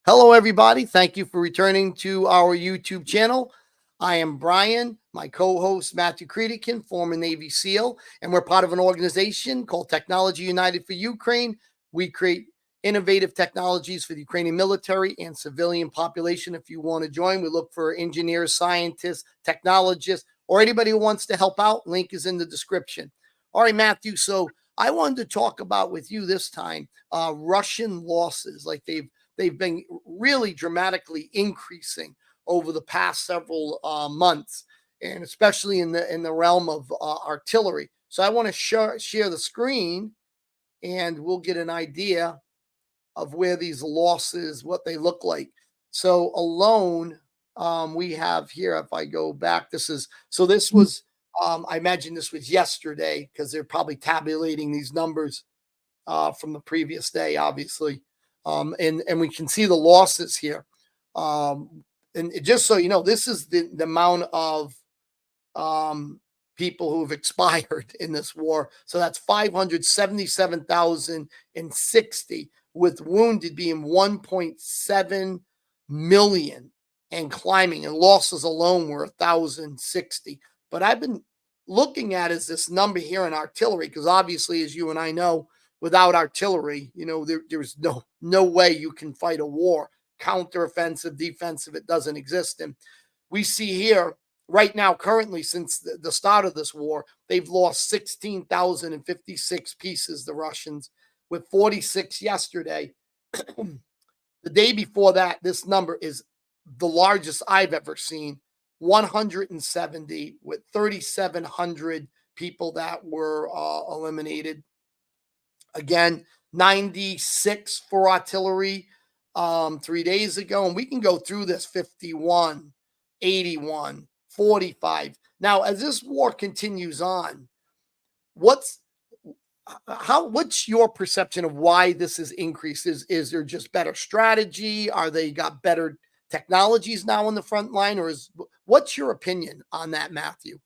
Hello, everybody. Thank you for returning to our YouTube channel. I am Brian, my co-host Matthew Creedican, former Navy SEAL, and we're part of an organization called Technology United for Ukraine. We create innovative technologies for the Ukrainian military and civilian population. If you want to join, we look for engineers, scientists, technologists, or anybody who wants to help out. Link is in the description. All right, Matthew. So I wanted to talk about with you this time Russian losses. Like they've been really dramatically increasing over the past several months, and especially in the realm of artillery. So I want to share the screen, and we'll get an idea of where these losses, what they look like. So alone, we have here. If I go back, this was. I imagine this was yesterday because they're probably tabulating these numbers from the previous day, obviously. And we can see the losses here. And just so you know, this is the amount of people who have expired in this war. So that's 577,060, with wounded being 1.7 million and climbing, and losses alone were 1,060. But I've been looking at is this number here in artillery, because obviously, as you and I know, without artillery, there's no way you can fight a war. Counteroffensive, defensive, it doesn't exist. And we see here right now, currently, since the start of this war, they've lost 16,056 pieces, the Russians, with 46 yesterday. The day before that, this number is the largest I've ever seen, 170, with 3,700 people that were eliminated. Again, 96 for artillery 3 days ago. And we can go through this: 51, 81, 45. Now, as this war continues on, what's your perception of why this is increased? Is there just better strategy? Are they got better technologies now on the front line? Or what's your opinion on that, Matthew?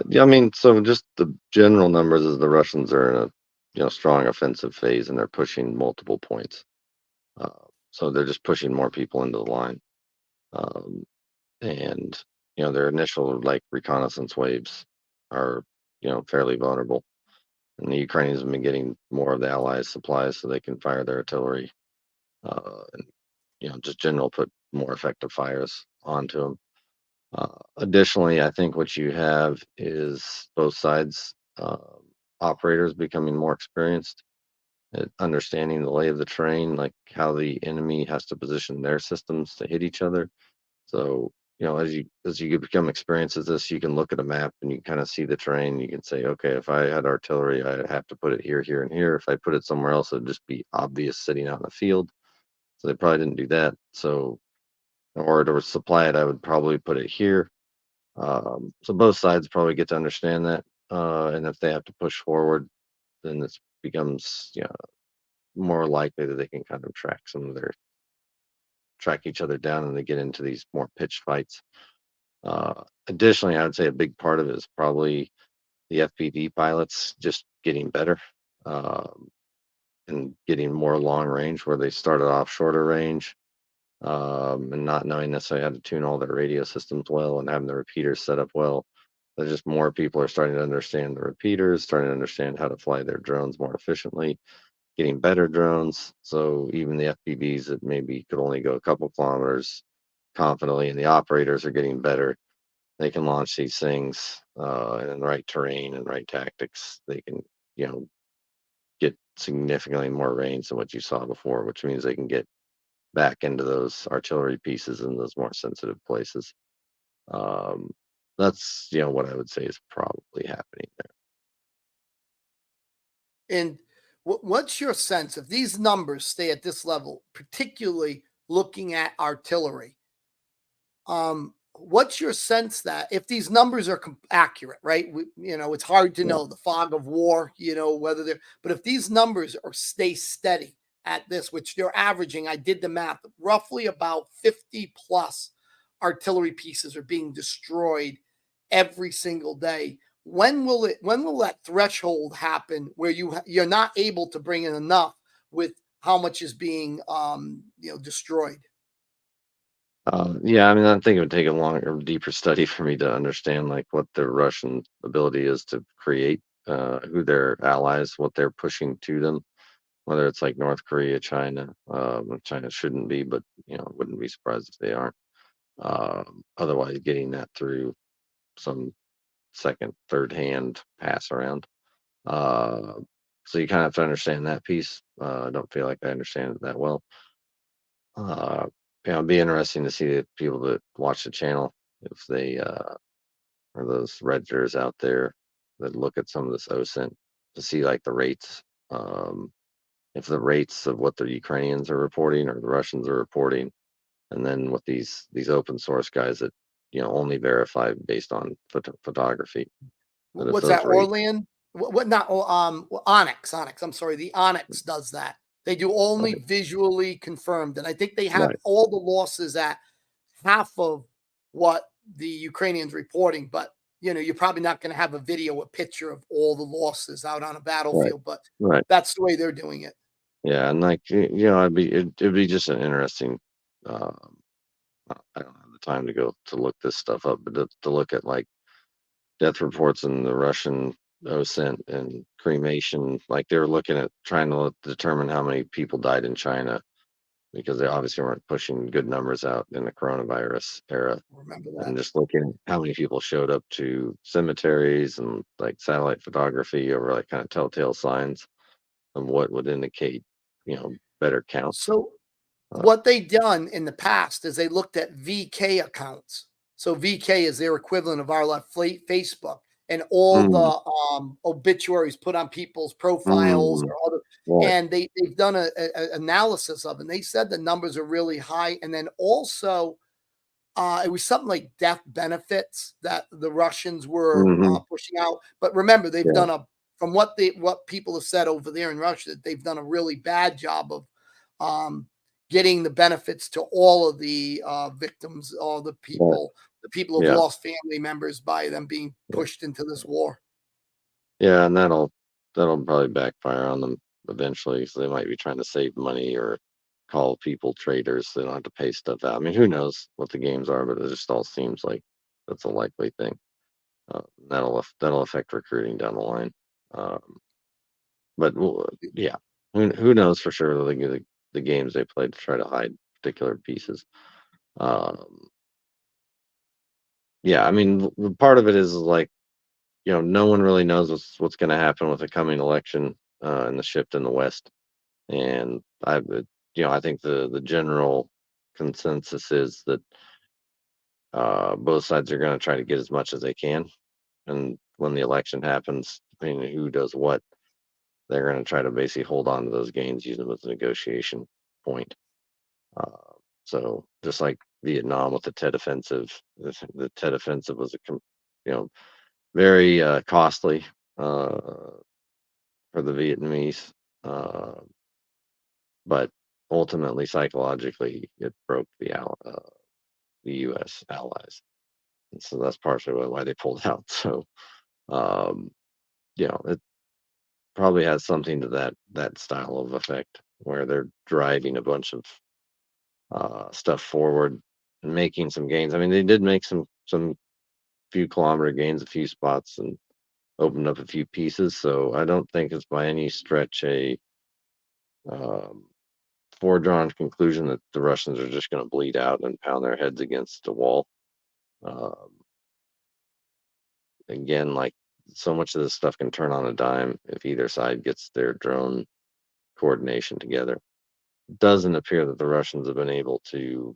Yeah, I mean, so just the general numbers is the Russians are in a strong offensive phase and they're pushing multiple points. Uh, so they're just pushing more people into the line, and their initial reconnaissance waves are fairly vulnerable, and the Ukrainians have been getting more of the Allies' supplies so they can fire their artillery, and just general put more effective fires onto them. Additionally, I think what you have is both sides operators becoming more experienced at understanding the lay of the terrain, like how the enemy has to position their systems to hit each other. So, as you become experienced at this, you can look at a map and you kind of see the terrain. You can say, okay, if I had artillery, I'd have to put it here, here, and here. If I put it somewhere else, it'd just be obvious sitting out in the field. So they probably didn't do that. So, in order to supply it, I would probably put it here. So both sides probably get to understand that, and if they have to push forward, then this becomes more likely that they can kind of track each other down, and they get into these more pitched fights. Additionally, I would say a big part of it is probably the FPV pilots just getting better, and getting more long range, where they started off shorter range, and not knowing necessarily how to tune all their radio systems well and having the repeaters set up well. There's just more people are starting to understand the repeaters, starting to understand how to fly their drones more efficiently, getting better drones. So even the FPVs that maybe could only go a couple kilometers confidently, and the operators are getting better. They can launch these things in the right terrain and right tactics. They can, get significantly more range than what you saw before, which means they can get back into those artillery pieces in those more sensitive places. Um, that's what I would say is probably happening there. And what's your sense if these numbers stay at this level, particularly looking at artillery? What's your sense that if these numbers are accurate, right? It's hard to Yeah. know, the fog of war, whether they're, but if these numbers stay steady at this, which they're averaging, I did the math, roughly about 50 plus artillery pieces are being destroyed every single day. When will that threshold happen where you're not able to bring in enough with how much is being destroyed. Yeah, I mean, I think it would take a longer, deeper study for me to understand like what the Russian ability is to create, who their allies, what they're pushing to them, whether it's like North Korea, China. China shouldn't be, but wouldn't be surprised if they aren't. Otherwise, getting that through some second, third hand pass around. Uh, so you kind of have to understand that piece. I don't feel like I understand it that well. Uh, it'd be interesting to see the people that watch the channel if they are those redditors out there that look at some of this OSINT to see like the rates. Um, if the rates of what the Ukrainians are reporting or the Russians are reporting, and then with these open source guys that only verify based on photography. But if What's those that? rates, Orland? What not? Onyx. Onyx. I'm sorry. The Onyx does that. They do only right, visually confirmed, and I think they have right, all the losses at half of what the Ukrainians reporting. But you're probably not going to have a video, a picture of all the losses out on a right, battlefield. But right. that's the way they're doing it. Yeah, and like it'd be just an interesting. Um, I don't have the time to go to look this stuff up, but to look at like death reports in the Russian OSINT and cremation, like they were looking at trying to determine how many people died in China because they obviously weren't pushing good numbers out in the coronavirus era. Remember that. And just looking at how many people showed up to cemeteries and like satellite photography over like kind of telltale signs of what would indicate, better counts. So Uh, what they done in the past is they looked at VK accounts. So VK is their equivalent of our left Facebook, and all mm, the obituaries put on people's profiles mm, or other, right. and they've done a analysis of it. And they said the numbers are really high, and then also it was something like death benefits that the Russians were Hmm. pushing out. But remember, they've Yeah. done from what people have said over there in Russia, that they've done a really bad job of um, getting the benefits to all of the victims, all Right. the people who've Yeah. lost family members by them being Yeah. pushed into this war. Yeah. And that'll probably backfire on them eventually. So they might be trying to save money or call people traitors. So they don't have to pay stuff out. I mean, who knows what the games are, but it just all seems like that's a likely thing. That'll affect recruiting down the line. Um, but yeah, who knows for sure the games they play to try to hide particular pieces. Um, yeah, I mean, part of it is like no one really knows what's going to happen with the coming election and the shift in the West. And I think the general consensus is that both sides are going to try to get as much as they can. And when the election happens, depending on who does what, they're going to try to basically hold on to those gains, use them as a negotiation point. Uh, so just like Vietnam with the Tet Offensive, the Tet Offensive was you know, very costly uh, for the Vietnamese, uh, but ultimately psychologically it broke the U.S. allies, and so that's partially why they pulled out. So um, it probably has something to that style of effect where they're driving a bunch of stuff forward and making some gains. I mean, they did make some few kilometer gains, a few spots, and opened up a few pieces. So I don't think it's by any stretch a um, foredrawn conclusion that the Russians are just going to bleed out and pound their heads against the wall. Um, again, like so much of this stuff can turn on a dime if either side gets their drone coordination together. It doesn't appear that the Russians have been able to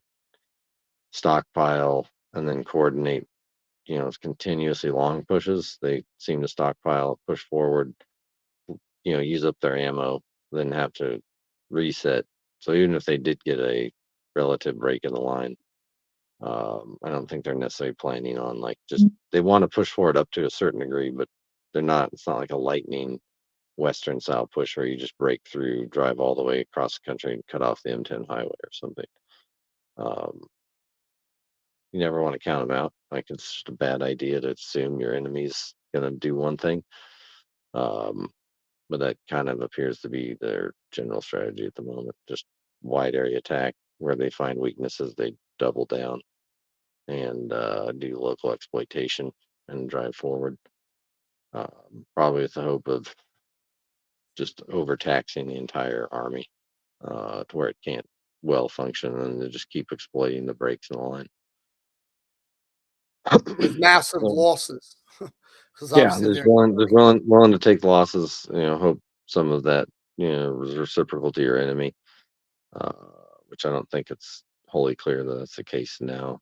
stockpile and then coordinate, continuously long pushes. They seem to stockpile, push forward, use up their ammo, then have to reset. So even if they did get a relative break in the line, I don't think they're necessarily planning on like just they want to push forward up to a certain degree, but they're not. It's not like a lightning Western style push where you just break through, drive all the way across the country, and cut off the M10 highway or something. Um, you never want to count them out. Like it's just a bad idea to assume your enemy's going to do one thing. Um, but that kind of appears to be their general strategy at the moment. Just wide area attack. Where they find weaknesses, they double down and do local exploitation and drive forward. Probably with the hope of just overtaxing the entire army to where it can't well function, and they just keep exploiting the breaks in the line. with massive So, losses, because yeah, obviously there's they're willing, there's willing to take losses. Hope some of that is reciprocal to your enemy, uh, which I don't think it's wholly clear that that's the case now.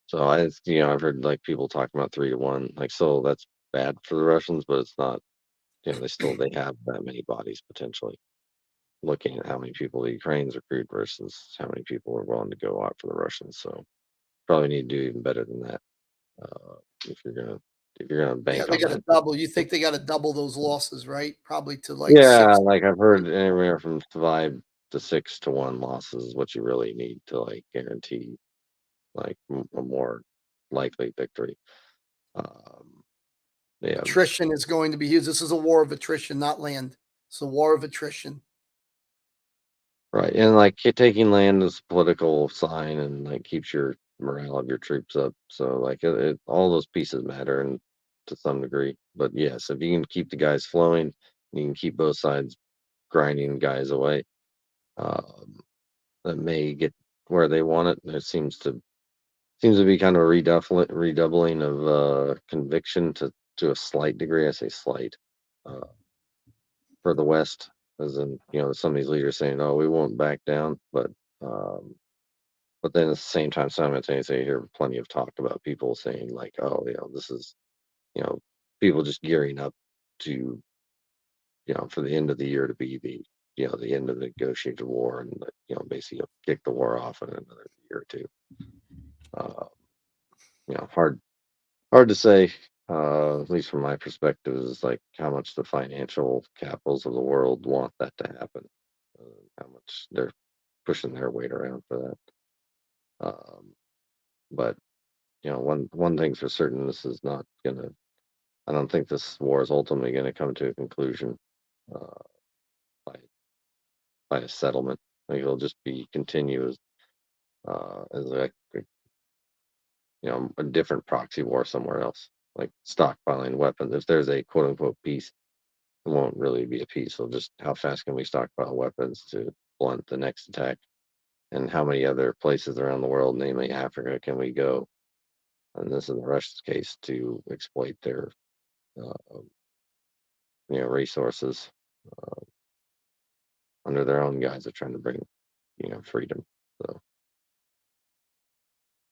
So I've heard like people talking about 3 to 1, like so that's bad for the Russians, but it's not. They have that many bodies potentially. Looking at how many people the Ukrainians recruit versus how many people are willing to go out for the Russians, so probably need to do even better than that uh, if you're gonna yeah, bank they on got to that. double. You think they got to double those losses, right? Probably to like Yeah, six. like I've heard anywhere from 5 to 6 to 1 losses is what you really need to like guarantee like a more likely victory. Um, yeah, Attrition is going to be huge. This is a war of attrition, not land. It's a war of attrition. right. And like taking land is a political sign and like keeps your morale of your troops up. So like all those pieces matter and to some degree. But yes, if you can keep the guys flowing, you can keep both sides grinding guys away. Um, that may get where they want it. There seems to be kind of a redoubling of conviction to a slight degree. I say slight uh, for the West, as in some of these leaders saying, "Oh, we won't back down," um, but then at the same time, simultaneously, I hear plenty of talk about people saying like, "Oh, this is you know people just gearing up to for the end of the year to be the end of the negotiated war and basically kick the war off in another year or two." Uh, hard to say, at least from my perspective, is like how much the financial capitals of the world want that to happen, how much they're pushing their weight around for that. But one thing's for certain: this is not gonna. I don't think this war is ultimately going to come to a conclusion uh, by by a settlement. I think it'll just be continuous as a different proxy war somewhere else, like stockpiling weapons. If there's a quote unquote peace, it won't really be a peace. So just how fast can we stockpile weapons to blunt the next attack, and how many other places around the world, namely Africa, can we go? And this is the Russia's case to exploit their uh, resources under their own guise of trying to bring freedom. So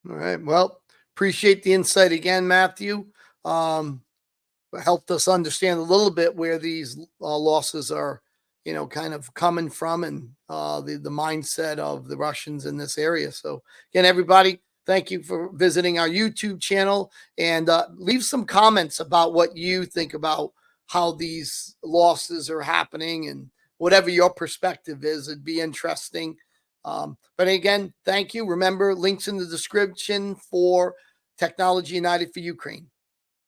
All right. Well, appreciate the insight again, Matthew. Um, helped us understand a little bit where these losses are, kind of coming from, and the mindset of the Russians in this area. So again, everybody, thank you for visiting our YouTube channel, and leave some comments about what you think about how these losses are happening and whatever your perspective is. It'd be interesting. But again, thank you. Remember, links in the description for Technology United for Ukraine.